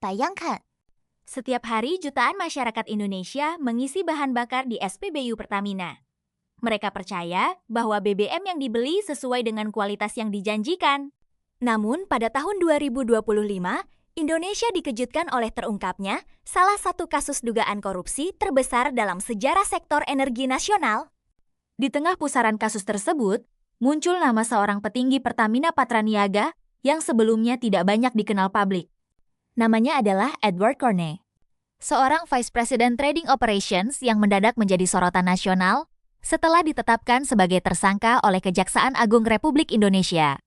Bayangkan, setiap hari jutaan masyarakat Indonesia mengisi bahan bakar di SPBU Pertamina. Mereka percaya bahwa BBM yang dibeli sesuai dengan kualitas yang dijanjikan. Namun, pada tahun 2025, Indonesia dikejutkan oleh terungkapnya salah satu kasus dugaan korupsi terbesar dalam sejarah sektor energi nasional. Di tengah pusaran kasus tersebut, muncul nama seorang petinggi Pertamina Patraniaga yang sebelumnya tidak banyak dikenal publik. Namanya adalah Edward Corne, seorang Vice President Trading Operations yang mendadak menjadi sorotan nasional setelah ditetapkan sebagai tersangka oleh Kejaksaan Agung Republik Indonesia.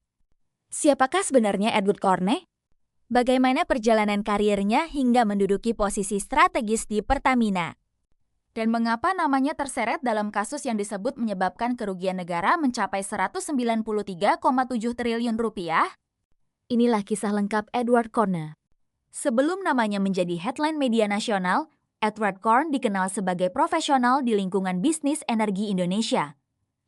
Siapakah sebenarnya Edward Corne? Bagaimana perjalanan karirnya hingga menduduki posisi strategis di Pertamina? Dan mengapa namanya terseret dalam kasus yang disebut menyebabkan kerugian negara mencapai 193,7 triliun rupiah? Inilah kisah lengkap Edward Corne. Sebelum namanya menjadi headline media nasional, Edward Corne dikenal sebagai profesional di lingkungan bisnis energi Indonesia.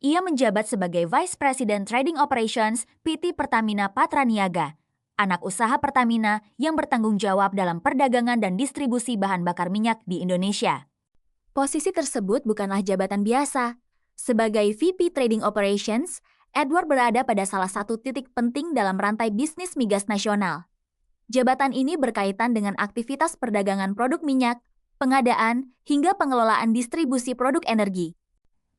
Ia menjabat sebagai Vice President Trading Operations PT Pertamina Patraniaga, anak usaha Pertamina yang bertanggung jawab dalam perdagangan dan distribusi bahan bakar minyak di Indonesia. Posisi tersebut bukanlah jabatan biasa. Sebagai VP Trading Operations, Edward berada pada salah satu titik penting dalam rantai bisnis migas nasional. Jabatan ini berkaitan dengan aktivitas perdagangan produk minyak, pengadaan, hingga pengelolaan distribusi produk energi.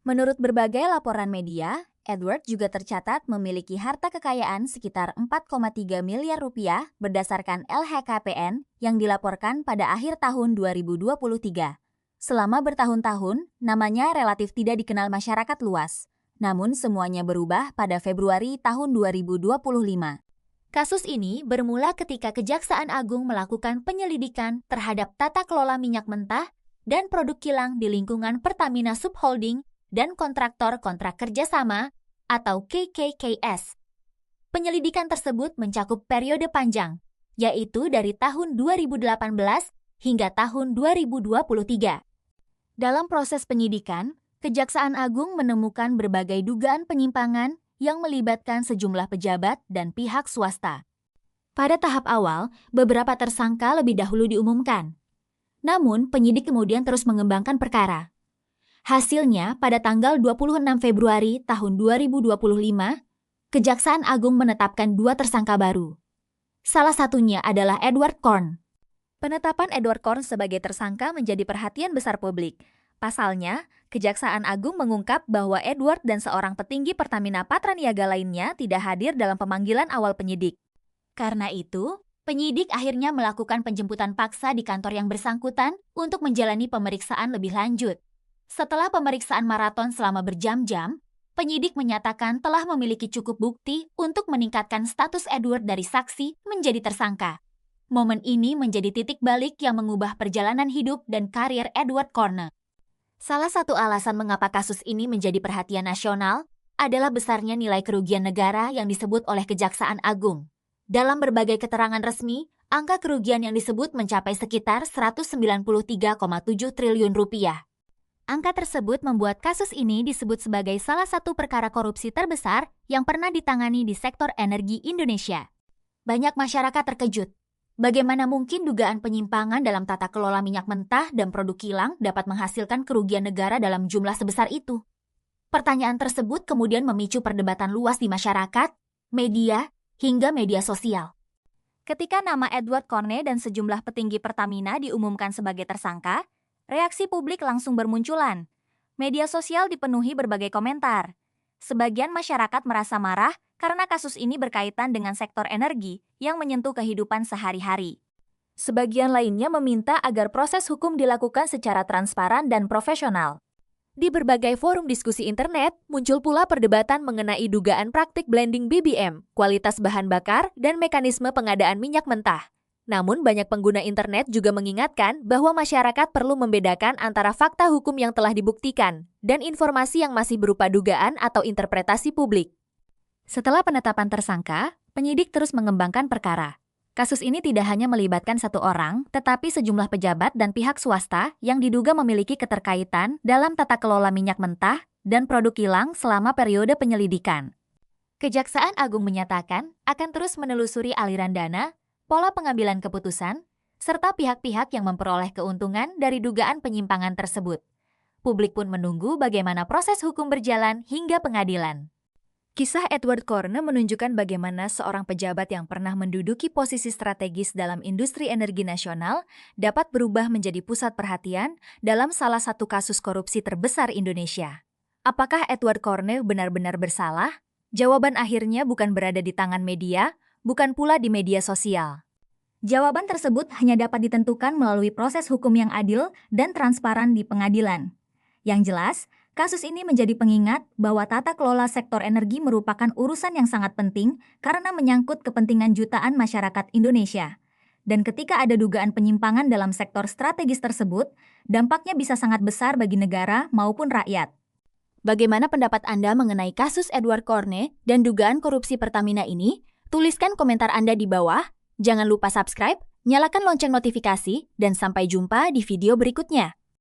Menurut berbagai laporan media, Edward juga tercatat memiliki harta kekayaan sekitar 4,3 miliar rupiah berdasarkan LHKPN yang dilaporkan pada akhir tahun 2023. Selama bertahun-tahun, namanya relatif tidak dikenal masyarakat luas. Namun semuanya berubah pada Februari tahun 2025. Kasus ini bermula ketika Kejaksaan Agung melakukan penyelidikan terhadap tata kelola minyak mentah dan produk kilang di lingkungan Pertamina Subholding dan kontraktor kontrak kerjasama atau KKKS. Penyelidikan tersebut mencakup periode panjang, yaitu dari tahun 2018 hingga tahun 2023. Dalam proses penyidikan, Kejaksaan Agung menemukan berbagai dugaan penyimpangan yang melibatkan sejumlah pejabat dan pihak swasta. Pada tahap awal, beberapa tersangka lebih dahulu diumumkan. Namun, penyidik kemudian terus mengembangkan perkara. Hasilnya, pada tanggal 26 Februari tahun 2025, Kejaksaan Agung menetapkan 2 tersangka baru. Salah satunya adalah Edward Corne. Penetapan Edward Corne sebagai tersangka menjadi perhatian besar publik. Pasalnya, Kejaksaan Agung mengungkap bahwa Edward dan seorang petinggi Pertamina Patraniaga lainnya tidak hadir dalam pemanggilan awal penyidik. Karena itu, penyidik akhirnya melakukan penjemputan paksa di kantor yang bersangkutan untuk menjalani pemeriksaan lebih lanjut. Setelah pemeriksaan maraton selama berjam-jam, penyidik menyatakan telah memiliki cukup bukti untuk meningkatkan status Edward dari saksi menjadi tersangka. Momen ini menjadi titik balik yang mengubah perjalanan hidup dan karir Edward Corne. Salah satu alasan mengapa kasus ini menjadi perhatian nasional adalah besarnya nilai kerugian negara yang disebut oleh Kejaksaan Agung. Dalam berbagai keterangan resmi, angka kerugian yang disebut mencapai sekitar 193,7 triliun rupiah. Angka tersebut membuat kasus ini disebut sebagai salah satu perkara korupsi terbesar yang pernah ditangani di sektor energi Indonesia. Banyak masyarakat terkejut. Bagaimana mungkin dugaan penyimpangan dalam tata kelola minyak mentah dan produk kilang dapat menghasilkan kerugian negara dalam jumlah sebesar itu? Pertanyaan tersebut kemudian memicu perdebatan luas di masyarakat, media, hingga media sosial. Ketika nama Edward Corne dan sejumlah petinggi Pertamina diumumkan sebagai tersangka, reaksi publik langsung bermunculan. Media sosial dipenuhi berbagai komentar. Sebagian masyarakat merasa marah karena kasus ini berkaitan dengan sektor energi yang menyentuh kehidupan sehari-hari. Sebagian lainnya meminta agar proses hukum dilakukan secara transparan dan profesional. Di berbagai forum diskusi internet, muncul pula perdebatan mengenai dugaan praktik blending BBM, kualitas bahan bakar, dan mekanisme pengadaan minyak mentah. Namun, banyak pengguna internet juga mengingatkan bahwa masyarakat perlu membedakan antara fakta hukum yang telah dibuktikan dan informasi yang masih berupa dugaan atau interpretasi publik. Setelah penetapan tersangka, penyidik terus mengembangkan perkara. Kasus ini tidak hanya melibatkan satu orang, tetapi sejumlah pejabat dan pihak swasta yang diduga memiliki keterkaitan dalam tata kelola minyak mentah dan produk kilang selama periode penyelidikan. Kejaksaan Agung menyatakan akan terus menelusuri aliran dana, pola pengambilan keputusan, serta pihak-pihak yang memperoleh keuntungan dari dugaan penyimpangan tersebut. Publik pun menunggu bagaimana proses hukum berjalan hingga pengadilan. Kisah Edward Corne menunjukkan bagaimana seorang pejabat yang pernah menduduki posisi strategis dalam industri energi nasional dapat berubah menjadi pusat perhatian dalam salah satu kasus korupsi terbesar Indonesia. Apakah Edward Corne benar-benar bersalah? Jawaban akhirnya bukan berada di tangan media, bukan pula di media sosial. Jawaban tersebut hanya dapat ditentukan melalui proses hukum yang adil dan transparan di pengadilan. Yang jelas, kasus ini menjadi pengingat bahwa tata kelola sektor energi merupakan urusan yang sangat penting karena menyangkut kepentingan jutaan masyarakat Indonesia. Dan ketika ada dugaan penyimpangan dalam sektor strategis tersebut, dampaknya bisa sangat besar bagi negara maupun rakyat. Bagaimana pendapat Anda mengenai kasus Edward Corne dan dugaan korupsi Pertamina ini? Tuliskan komentar Anda di bawah. Jangan lupa subscribe, nyalakan lonceng notifikasi, dan sampai jumpa di video berikutnya.